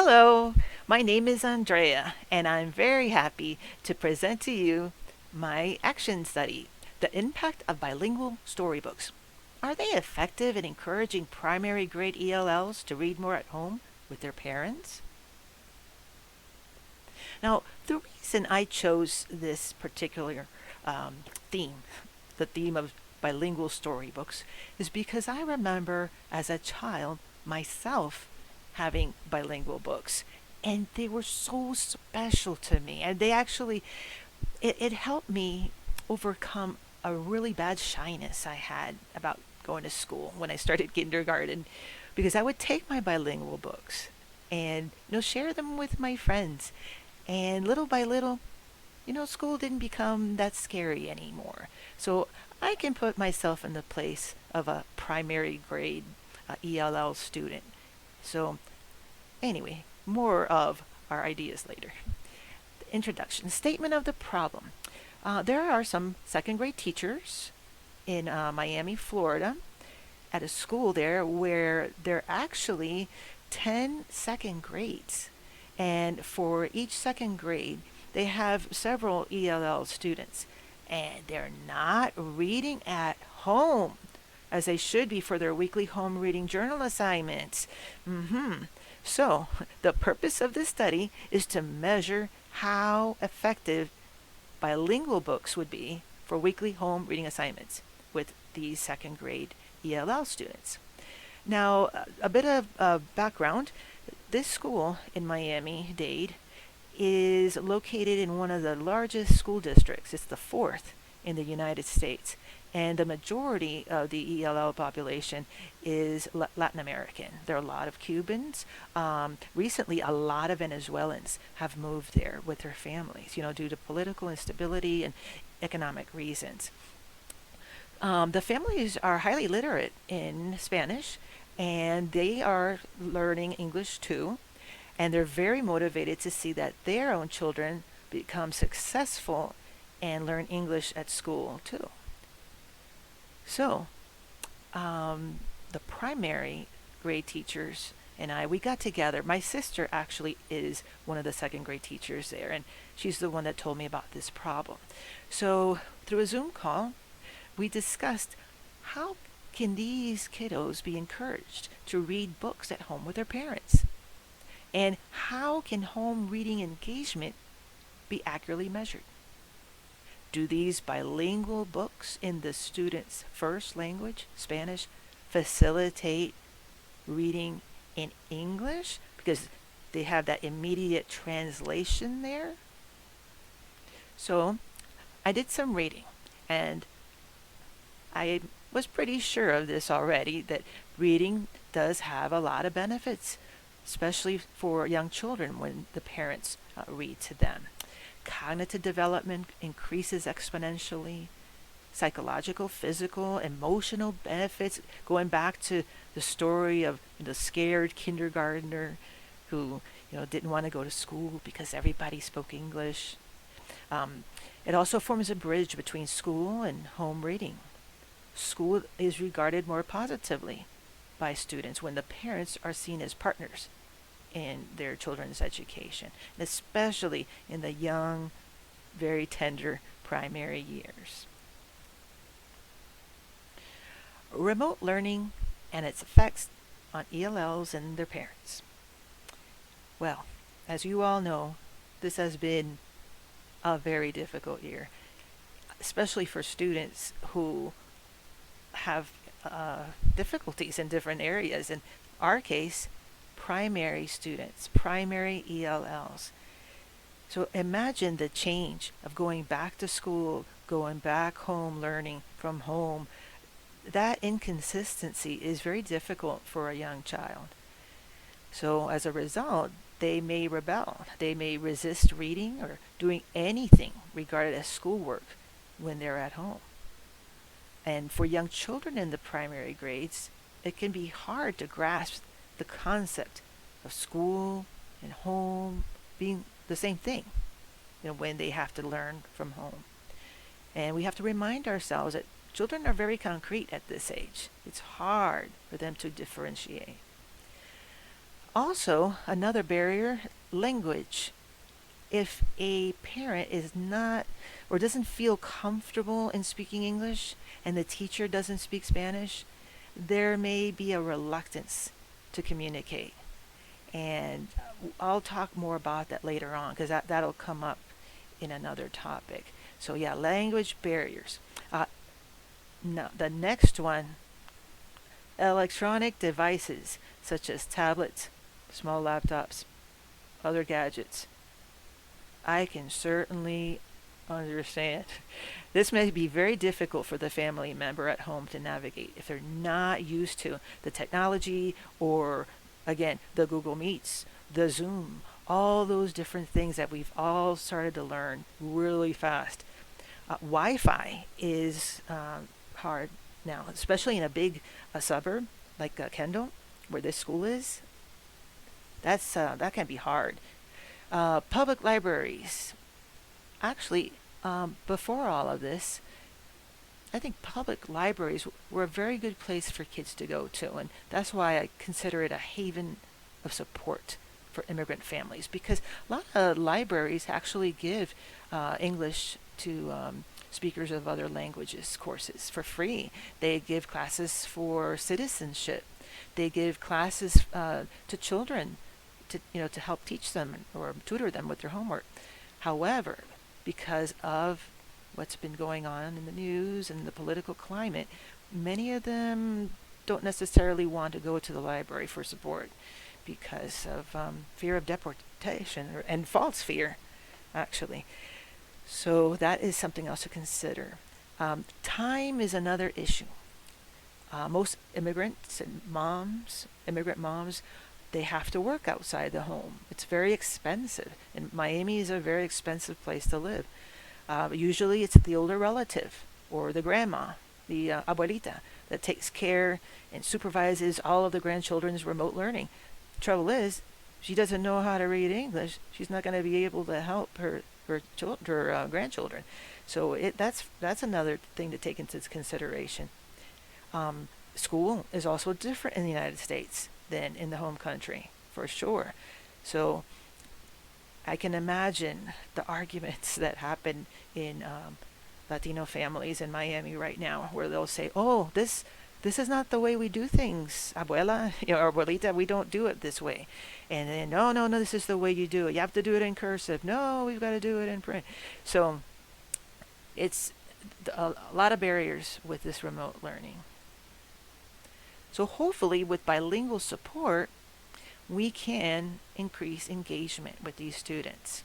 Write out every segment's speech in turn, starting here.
Hello, my name is Andrea, and I'm very happy to present to you my action study, The Impact of Bilingual Storybooks. Are they effective in encouraging primary grade ELLs to read more at home with their parents? Now, the reason I chose this particular theme, the theme of bilingual storybooks, is because I remember as a child myself having bilingual books. And they were so special to me. And it helped me overcome a really bad shyness I had about going to school when I started kindergarten, because I would take my bilingual books and share them with my friends, and little by little, school didn't become that scary anymore. So I can put myself in the place of a primary grade ELL student. So anyway, more of our ideas later. Introduction. Statement of the problem. There are some second grade teachers in Miami, Florida, at a school there where there are actually 10 second grades. And for each second grade, they have several ELL students. And they're not reading at home as they should be for their weekly home reading journal assignments. So, the purpose of this study is to measure how effective bilingual books would be for weekly home reading assignments with these second grade ELL students. Now, a bit of background. This school in Miami-Dade is located in one of the largest school districts. It's the fourth in the United States. And the majority of the ELL population is Latin American. There are a lot of Cubans. Recently, a lot of Venezuelans have moved there with their families, due to political instability and economic reasons. The families are highly literate in Spanish, and they are learning English too. And they're very motivated to see that their own children become successful and learn English at school too. So, the primary grade teachers and we got together. My sister actually is one of the second grade teachers there, and she's the one that told me about this problem. So, through a Zoom call, we discussed how can these kiddos be encouraged to read books at home with their parents? And how can home reading engagement be accurately measured? Do these bilingual books in the student's first language, Spanish, facilitate reading in English because they have that immediate translation there? So I did some reading, and I was pretty sure of this already, that reading does have a lot of benefits, especially for young children when the parents read to them. Cognitive development increases exponentially. Psychological, physical, emotional benefits, going back to the story of the scared kindergartner who didn't want to go to school because everybody spoke English. It also forms a bridge between school and home reading. School is regarded more positively by students when the parents are seen as partners in their children's education, especially in the young, very tender primary years. Remote learning and its effects on ELLs and their parents. Well, as you all know, this has been a very difficult year, especially for students who have difficulties in different areas. In our case, primary students, primary ELLs. So imagine the change of going back to school, going back home, learning from home. That inconsistency is very difficult for a young child. So as a result, they may rebel. They may resist reading or doing anything regarded as schoolwork when they're at home. And for young children in the primary grades, it can be hard to grasp the concept of school and home being the same thing, when they have to learn from home. And we have to remind ourselves that children are very concrete at this age. It's hard for them to differentiate. Also, another barrier, language. If a parent is not or doesn't feel comfortable in speaking English and the teacher doesn't speak Spanish, there may be a reluctance to communicate. And I'll talk more about that later on because that'll come up in another topic. So, yeah, language barriers. Uh, Now, the next one, electronic devices such as tablets, small laptops, other gadgets. I can certainly understand. This may be very difficult for the family member at home to navigate if they're not used to the technology or, again, the Google Meets, the Zoom, all those different things that we've all started to learn really fast. Wi-Fi is hard now, especially in a big suburb like Kendall, where this school is. That can be hard. Public libraries. Actually, before all of this, I think public libraries were a very good place for kids to go to, and that's why I consider it a haven of support for immigrant families because a lot of libraries actually give English to speakers of other languages courses for free. They give classes for citizenship. They give classes to children to help teach them or tutor them with their homework. However, because of what's been going on in the news and the political climate, many of them don't necessarily want to go to the library for support because of fear of deportation and false fear, actually. So that is something else to consider. Time is another issue. Most immigrants and immigrant moms, they have to work outside the home. It's very expensive, and Miami is a very expensive place to live. Usually it's the older relative or the grandma, the abuelita, that takes care and supervises all of the grandchildren's remote learning. Trouble is, she doesn't know how to read English. She's not going to be able to help her grandchildren. So that's another thing to take into consideration. School is also different in the United States than in the home country, for sure. So I can imagine the arguments that happen in Latino families in Miami right now, where they'll say, "Oh, this is not the way we do things, abuela, or abuelita. We don't do it this way." And then, no, no, no, this is the way you do it. You have to do it in cursive. No, we've got to do it in print. So it's a lot of barriers with this remote learning. So hopefully, with bilingual support, we can increase engagement with these students.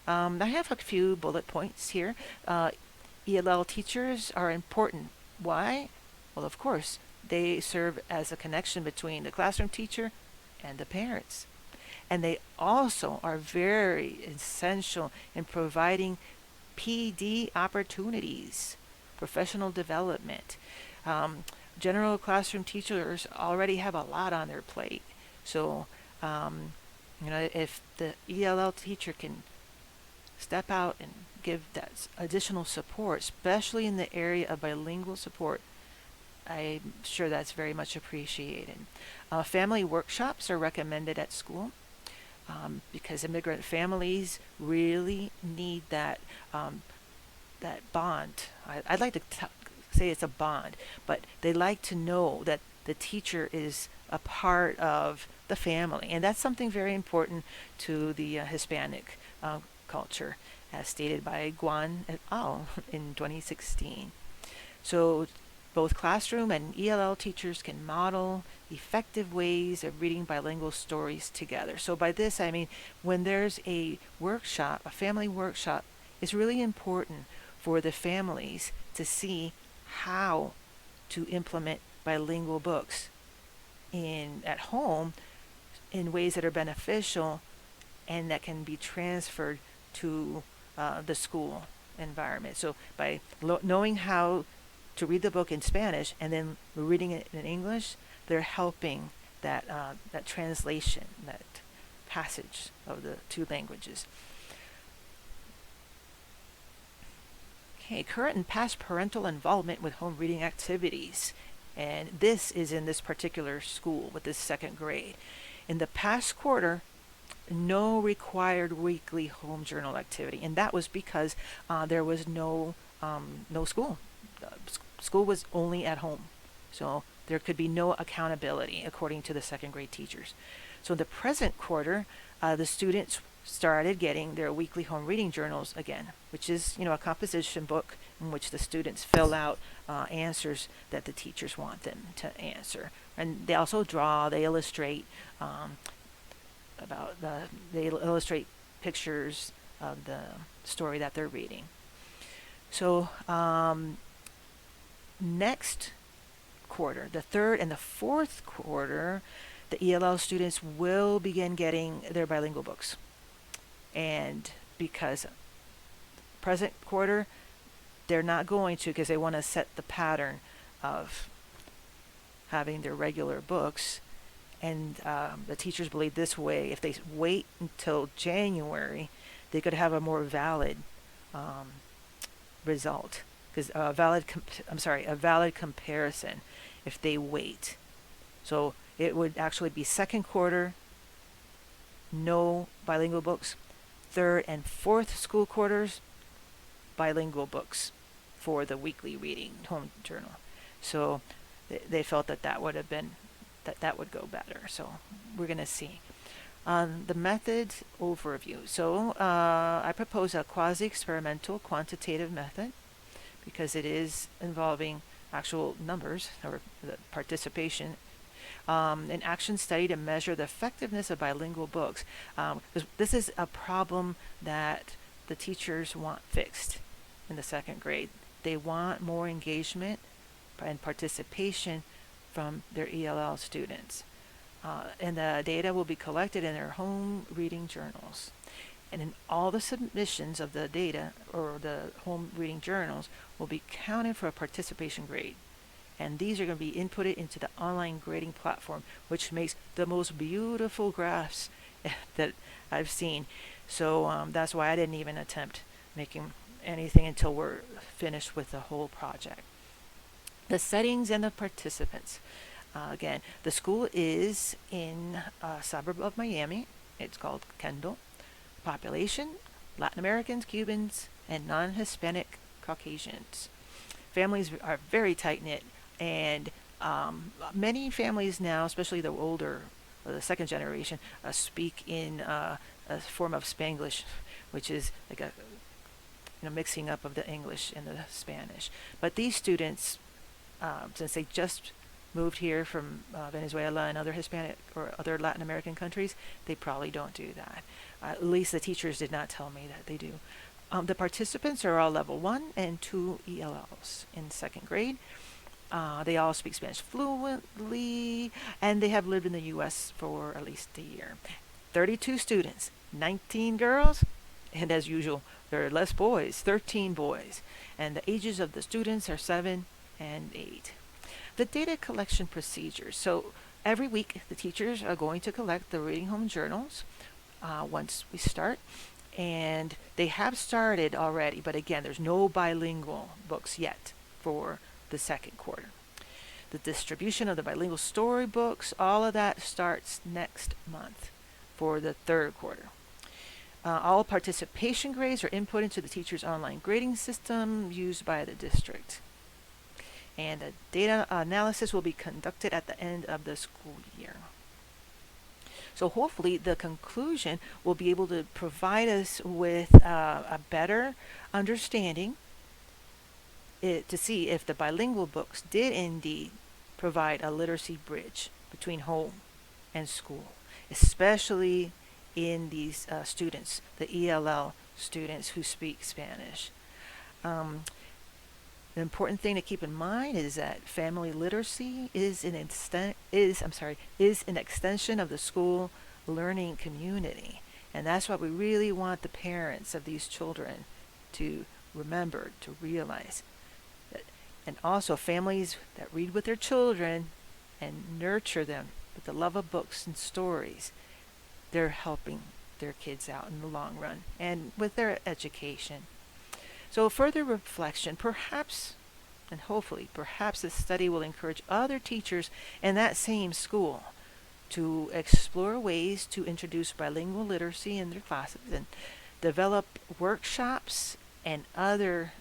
I have a few bullet points here. ELL teachers are important. Why? Well, of course, they serve as a connection between the classroom teacher and the parents. And they also are very essential in providing PD opportunities, professional development. General classroom teachers already have a lot on their plate. So, if the ELL teacher can step out and give that additional support, especially in the area of bilingual support, I'm sure that's very much appreciated. Family workshops are recommended at school because immigrant families really need that bond. I'd like to say it's a bond, but they like to know that the teacher is a part of the family, and that's something very important to the Hispanic culture, as stated by Guan et al. In 2016. So both classroom and ELL teachers can model effective ways of reading bilingual stories together. So by this I mean when there's a workshop, a family workshop, it's really important for the families to see how to implement bilingual books at home in ways that are beneficial and that can be transferred to the school environment. So by knowing how to read the book in Spanish and then reading it in English, they're helping that translation, that passage of the two languages. Okay, current and past parental involvement with home reading activities. And this is in this particular school with this second grade. In the past quarter, no required weekly home journal activity, and that was because there was no school. School was only at home, so there could be no accountability according to the second grade teachers. So in the present quarter, the students started getting their weekly home reading journals again, which is a composition book in which the students fill out answers that the teachers want them to answer, and they also draw, they illustrate they illustrate pictures of the story that they're reading. So next quarter, the third and the fourth quarter, the ELL students will begin getting their bilingual books. And because present quarter, they're not going to, because they want to set the pattern of having their regular books. And the teachers believe this way, if they wait until January, they could have a more valid result, because a valid comparison if they wait. So it would actually be second quarter, no bilingual books. Third and fourth school quarters, bilingual books for the weekly reading home journal. So they felt that would have been that would go better. So we're going to see. The method overview. So I propose a quasi-experimental quantitative method because it is involving actual numbers or the participation. An action study to measure the effectiveness of bilingual books. Because this is a problem that the teachers want fixed in the second grade. They want more engagement and participation from their ELL students. And the data will be collected in their home reading journals. And in all the submissions of the data or the home reading journals will be counted for a participation grade. And these are going to be inputted into the online grading platform, which makes the most beautiful graphs that I've seen. So that's why I didn't even attempt making anything until we're finished with the whole project. The settings and the participants. Again, the school is in a suburb of Miami. It's called Kendall. Population, Latin Americans, Cubans, and non-Hispanic Caucasians. Families are very tight-knit, and many families now, especially the older, or the second generation, speak in a form of Spanglish, which is like a mixing up of the English and the Spanish. But these students, since they just moved here from Venezuela and other Hispanic or other Latin American countries, they probably don't do that. At least the teachers did not tell me that they do. The participants are all level 1 and 2 ELLs in second grade. They all speak Spanish fluently, and they have lived in the U.S. for at least a year. 32 students, 19 girls, and as usual, there are less boys, 13 boys. And the ages of the students are 7 and 8. The data collection procedures. So every week, the teachers are going to collect the reading home journals once we start. And they have started already, but again, there's no bilingual books yet for the second quarter. The distribution of the bilingual storybooks, all of that starts next month for the third quarter. All participation grades are input into the teacher's online grading system used by the district. And the data analysis will be conducted at the end of the school year. So hopefully the conclusion will be able to provide us with a better understanding to see if the bilingual books did indeed provide a literacy bridge between home and school, especially in these students, the ELL students who speak Spanish. The important thing to keep in mind is that family literacy is an extension of the school learning community, and that's what we really want the parents of these children to remember, to realize. And also families that read with their children and nurture them with the love of books and stories, they're helping their kids out in the long run and with their education. So further reflection, perhaps, and hopefully, perhaps this study will encourage other teachers in that same school to explore ways to introduce bilingual literacy in their classes and develop workshops and other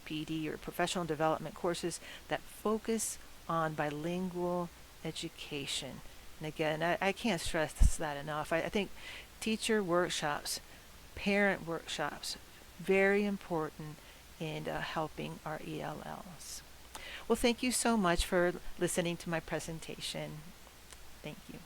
PD or professional development courses that focus on bilingual education. And again, I can't stress that enough. I think teacher workshops, parent workshops, very important in helping our ELLs. Well, thank you so much for listening to my presentation. Thank you.